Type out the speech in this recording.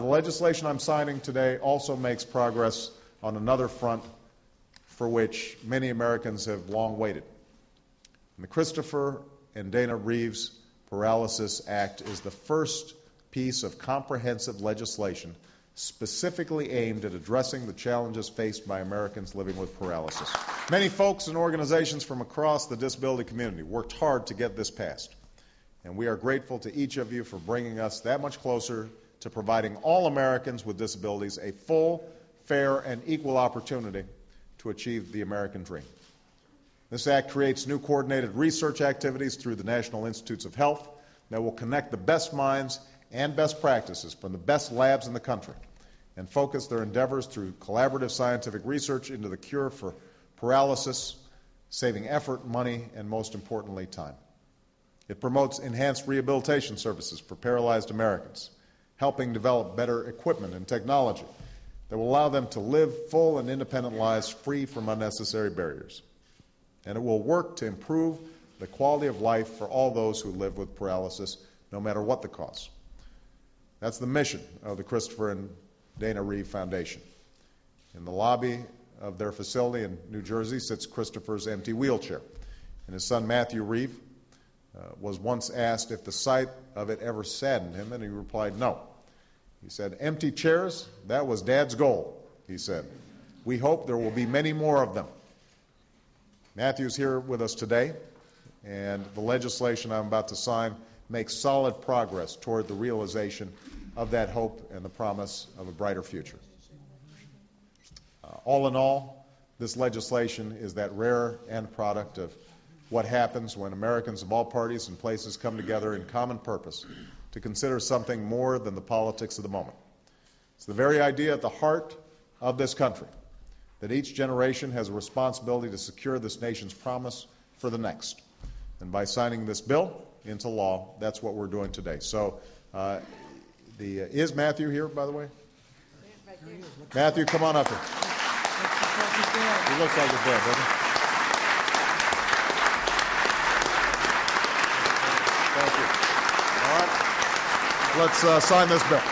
The legislation I'm signing today also makes progress on another front for which many Americans have long waited. And the Christopher and Dana Reeves Paralysis Act is the first piece of comprehensive legislation specifically aimed at addressing the challenges faced by Americans living with paralysis. Many folks and organizations from across the disability community worked hard to get this passed, and we are grateful to each of you for bringing us that much closer to providing all Americans with disabilities a full, fair, and equal opportunity to achieve the American dream. This act creates new coordinated research activities through the National Institutes of Health that will connect the best minds and best practices from the best labs in the country and focus their endeavors through collaborative scientific research into the cure for paralysis, saving effort, money, and most importantly, time. It promotes enhanced rehabilitation services for paralyzed Americans, helping develop better equipment and technology that will allow them to live full and independent lives free from unnecessary barriers. And it will work to improve the quality of life for all those who live with paralysis, no matter what the cost. That's the mission of the Christopher and Dana Reeve Foundation. In the lobby of their facility in New Jersey sits Christopher's empty wheelchair, and his son Matthew Reeve was once asked if the sight of it ever saddened him, and he replied, no. He said, empty chairs, that was Dad's goal, he said. We hope there will be many more of them. Matthew's here with us today, and the legislation I'm about to sign makes solid progress toward the realization of that hope and the promise of a brighter future. All in all, this legislation is that rare end product of what happens when Americans of all parties and places come together in common purpose to consider something more than the politics of the moment. It's the very idea at the heart of this country that each generation has a responsibility to secure this nation's promise for the next. And by signing this bill into law, that's what we're doing today. So, is Matthew here, by the way? Matthew, come on up here. He looks like his dad, doesn't he? Thank you. All right. Let's sign this bill.